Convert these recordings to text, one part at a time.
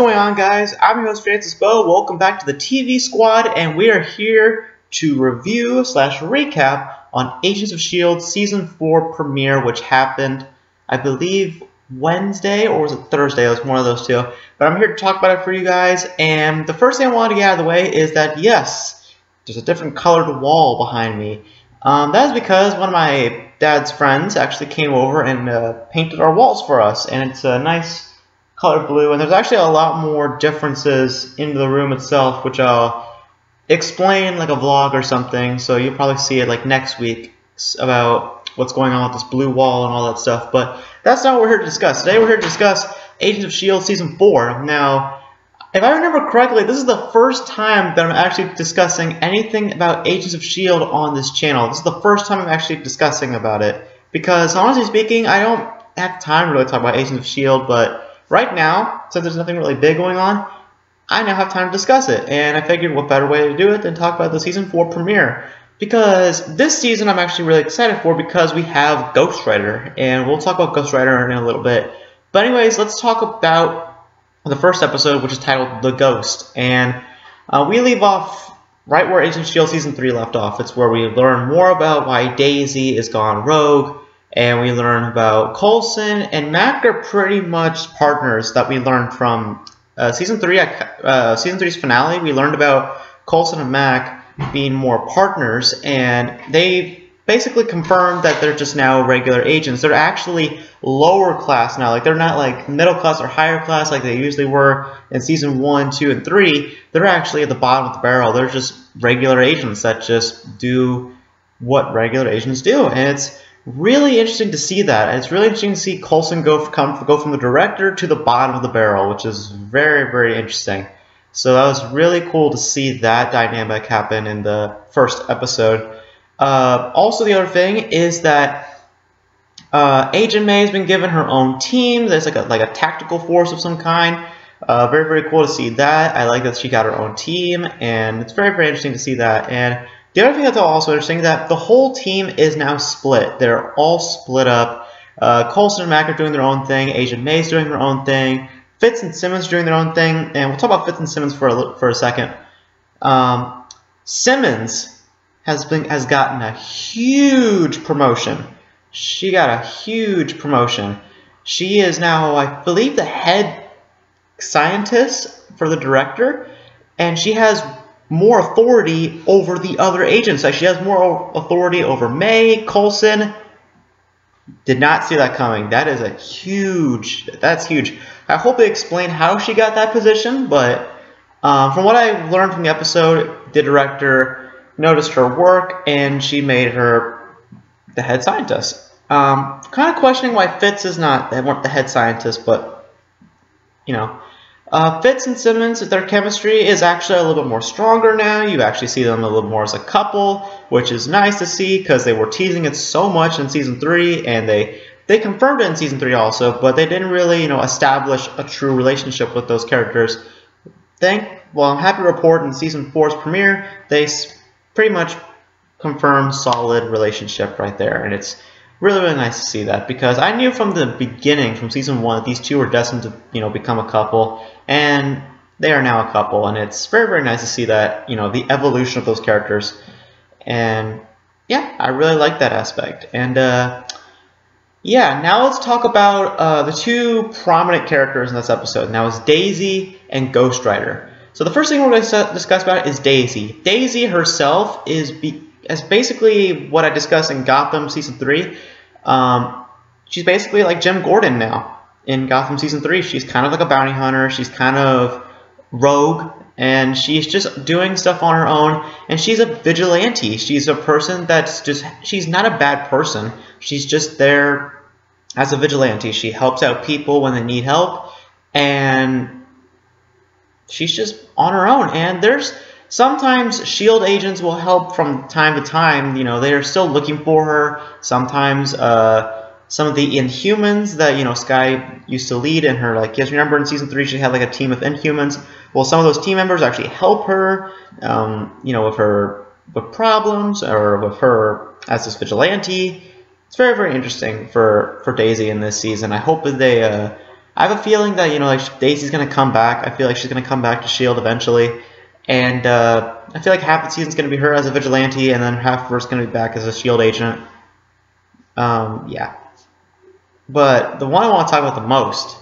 going on, guys? I'm your host, Beau. Welcome back to the TV Squad, and we are here to review / recap on Agents of S.H.I.E.L.D. Season 4 premiere, which happened, I believe, Wednesday, or was it Thursday? It was one of those two. But I'm here to talk about it for you guys, and the first thing I wanted to get out of the way is that, yes, there's a different colored wall behind me. That is because one of my dad's friends actually came over and painted our walls for us, and it's a nice color blue, and there's actually a lot more differences in the room itself, which I'll explain like a vlog or something, so you'll probably see it like next week about what's going on with this blue wall and all that stuff. But that's not what we're here to discuss. Today we're here to discuss Agents of S.H.I.E.L.D. Season 4. Now, if I remember correctly, this is the first time that I'm actually discussing anything about Agents of S.H.I.E.L.D. on this channel. This is the first time I'm actually discussing about it, because honestly speaking, I don't have time to really talk about Agents of S.H.I.E.L.D., but right now, since there's nothing really big going on, I now have time to discuss it, and I figured what better way to do it than talk about the Season 4 premiere. Because this season I'm actually really excited for, because we have Ghost Rider, and we'll talk about Ghost Rider in a little bit. But anyways, let's talk about the first episode, which is titled The Ghost. And we leave off right where Agents of S.H.I.E.L.D. Season 3 left off. It's where we learn more about why Daisy is gone rogue, and we learn about Coulson and Mac are pretty much partners that we learned from Season 3. Season 3's finale, we learned about Coulson and Mac being more partners, and they basically confirmed that they're just now regular agents. They're actually lower class now. Like, they're not like middle class or higher class like they usually were in Season 1, 2, and 3. They're actually at the bottom of the barrel. They're just regular agents that just do what regular agents do, and it's really interesting to see that. It's really interesting to see Coulson go from the director to the bottom of the barrel, which is very, very interesting. So that was really cool to see that dynamic happen in the first episode. Also, the other thing is that Agent May has been given her own team. There's like a tactical force of some kind. Very, very cool to see that. I like that she got her own team, and it's very, very interesting to see that. And the other thing that's also interesting is that the whole team is now split. They're all split up. Coulson and Mac are doing their own thing. Agent May's doing their own thing. Fitz and Simmons doing their own thing. And we'll talk about Fitz and Simmons for a second. Simmons has gotten a huge promotion. She got a huge promotion. She is now, I believe, the head scientist for the director, and she has more authority over the other agents. Like, she has more authority over May, Coulson. Did not see that coming. That is that's huge. I hope they explain how she got that position, but from what I learned from the episode, the director noticed her work, and she made her the head scientist. Kind of questioning why Fitz is not the head scientist, but, you know. Fitz and Simmons, their chemistry is actually a little bit more stronger now. You actually see them a little more as a couple, which is nice to see, because they were teasing it so much in Season 3, and they confirmed it in Season 3 also, but they didn't really, establish a true relationship with those characters. I'm happy to report in Season 4's premiere, they pretty much confirmed solid relationship right there, and it's really, really nice to see that, because I knew from the beginning, from Season 1, that these two were destined to, become a couple, and they are now a couple, and it's very, very nice to see that, the evolution of those characters, and yeah, I really like that aspect. And yeah, now let's talk about the two prominent characters in this episode. Now it's Daisy and Ghost Rider. So the first thing we're going to discuss about is Daisy. Daisy herself is basically what I discussed in Gotham Season 3. She's basically like Jim Gordon now in Gotham Season 3. She's kind of like a bounty hunter. She's kind of rogue, and she's just doing stuff on her own, and she's a vigilante. She's a person she's not a bad person. She's just there as a vigilante. She helps out people when they need help, and she's just on her own. And sometimes S.H.I.E.L.D. agents will help from time to time. They're still looking for her. Sometimes some of the Inhumans that, Skye used to lead in her, like, yes, remember in Season 3 she had like a team of Inhumans. Well, some of those team members actually help her, with problems, or with her as this vigilante. It's very, very interesting for Daisy in this season. I hope that I have a feeling that, you know, like Daisy's gonna come back. I feel like she's gonna come back to Shield eventually, and I feel like half the season's gonna be her as a vigilante, and then half of her's gonna be back as a Shield agent. Yeah. But the one I want to talk about the most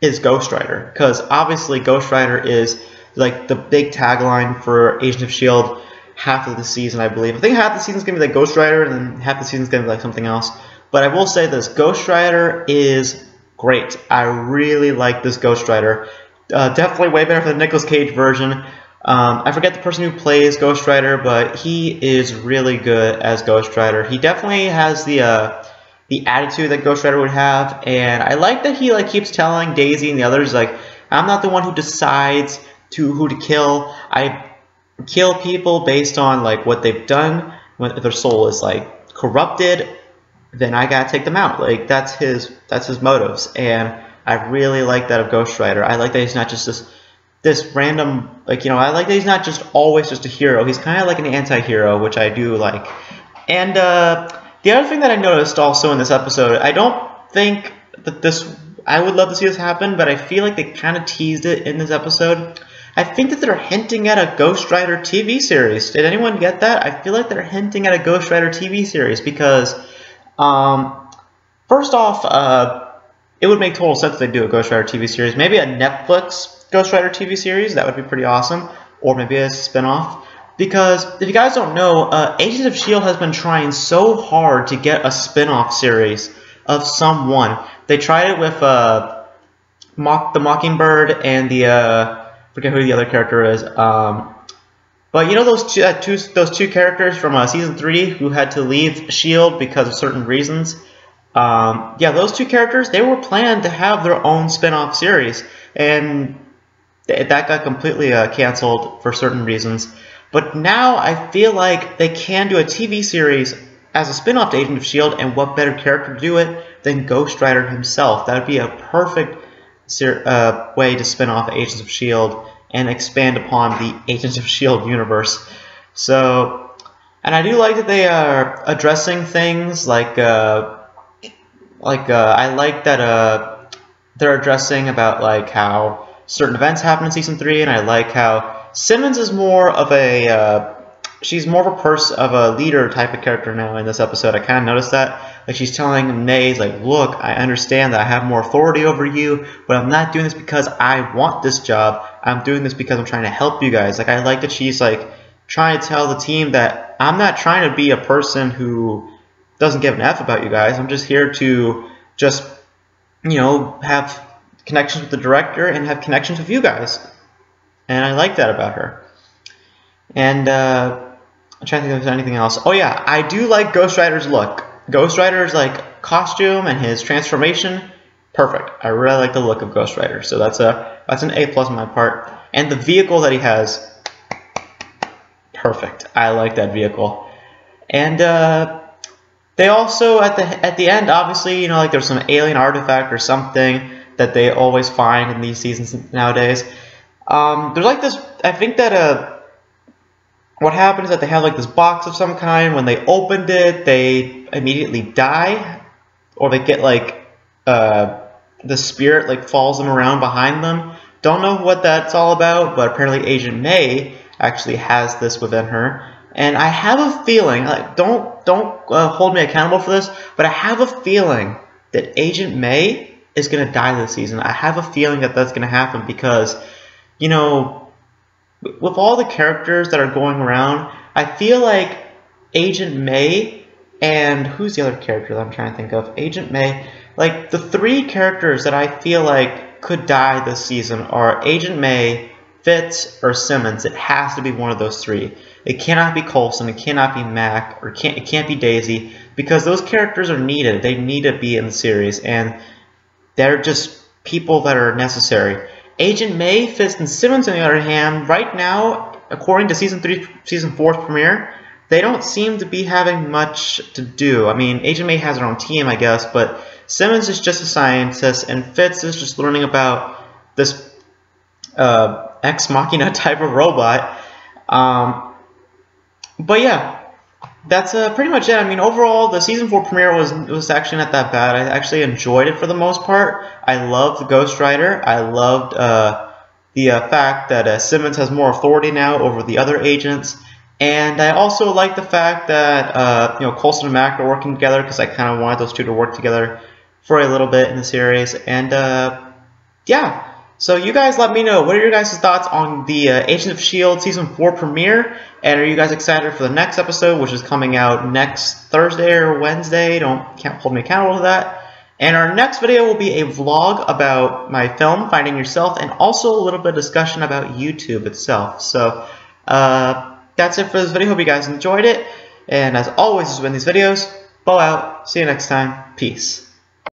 is Ghost Rider, because obviously Ghost Rider is like the big tagline for Agents of Shield half of the season, I believe. I think half the season's gonna be like Ghost Rider, and then half the season's gonna be like something else. But I will say this: Ghost Rider is great. I really like this Ghost Rider. Definitely way better than the Nicolas Cage version. I forget the person who plays Ghost Rider, but he is really good as Ghost Rider. He definitely has the attitude that Ghost Rider would have, and I like that he like keeps telling Daisy and the others, like, I'm not the one who decides who to kill. I kill people based on like what they've done. When their soul is like corrupted, then I gotta take them out. Like that's his motives, and I really like that of Ghost Rider. I like that he's not just this random, like, you know, I like that he's not just always just a hero. He's kind of like an anti-hero, which I do like. And the other thing that I noticed also in this episode, I don't think that I would love to see this happen, but I feel like they kind of teased it in this episode. I think that they're hinting at a Ghost Rider TV series. Did anyone get that? I feel like they're hinting at a Ghost Rider TV series because, first off, it would make total sense if they do a Ghost Rider TV series. Maybe a Netflix Ghost Rider TV series. That would be pretty awesome. Or maybe a spinoff. Because, if you guys don't know, Agents of S.H.I.E.L.D. has been trying so hard to get a spin-off series of someone. They tried it with the Mockingbird and I forget who the other character is. But you know those two characters from Season 3 who had to leave S.H.I.E.L.D. because of certain reasons? Yeah, those two characters, they were planned to have their own spin-off series. And that got completely canceled for certain reasons. But now I feel like they can do a TV series as a spin-off to Agents of S.H.I.E.L.D., and what better character to do it than Ghost Rider himself. That would be a perfect way to spin off Agents of S.H.I.E.L.D. and expand upon the Agents of S.H.I.E.L.D. universe. So, and I do like that they are addressing things like I like that they're addressing about like how certain events happen in Season 3, and I like how Simmons is more of she's more of a leader type of character now in this episode. I kind of noticed that. Like she's telling Maze, like, look, I understand that I have more authority over you, but I'm not doing this because I want this job. I'm doing this because I'm trying to help you guys. Like I like that she's like trying to tell the team that I'm not trying to be a person who doesn't give an F about you guys. I'm just here to just, you know, have connections with the director and have connections with you guys. And I like that about her. And I'm trying to think if there's anything else. Oh yeah, I do like Ghost Rider's look. Ghost Rider's like costume and his transformation, perfect. I really like the look of Ghost Rider. So that's an A+ on my part. And the vehicle that he has, perfect. I like that vehicle. And they also at the end, obviously, you know, like there's some alien artifact or something that they always find in these seasons nowadays. There's like this, I think that what happens is that they have like this box of some kind. When they opened it, they immediately die, or they get like the spirit like follows them around behind them. Don't know what that's all about, but apparently Agent May actually has this within her. And I have a feeling, like, don't hold me accountable for this, but I have a feeling that Agent May is going to die this season. I have a feeling that that's going to happen because, you know, with all the characters that are going around, I feel like Agent May and who's the other character that I'm trying to think of? Agent May, like the three characters that I feel like could die this season are Agent May, Fitz, or Simmons. It has to be one of those three. It cannot be Coulson, it cannot be Mac, or it can't be Daisy, because those characters are needed. They need to be in the series, and they're just people that are necessary. Agent May, Fitz, and Simmons, on the other hand, right now, according to Season 4's premiere, they don't seem to be having much to do. I mean, Agent May has her own team, I guess, but Simmons is just a scientist, and Fitz is just learning about this Ex Machina type of robot. But yeah, that's pretty much it. I mean, overall, the season 4 premiere was actually not that bad. I actually enjoyed it for the most part. I loved the Ghost Rider. I loved the fact that Simmons has more authority now over the other agents, and I also like the fact that Coulson and Mac are working together, because I kind of wanted those two to work together for a little bit in the series. And yeah. So you guys let me know, what are your guys' thoughts on the Agents of S.H.I.E.L.D. Season 4 premiere, and are you guys excited for the next episode, which is coming out next Thursday or Wednesday? Can't hold me accountable to that. And our next video will be a vlog about my film, Finding Yourself, and also a little bit of discussion about YouTube itself. So that's it for this video. Hope you guys enjoyed it. And as always, this has been these videos. Beau out. See you next time. Peace.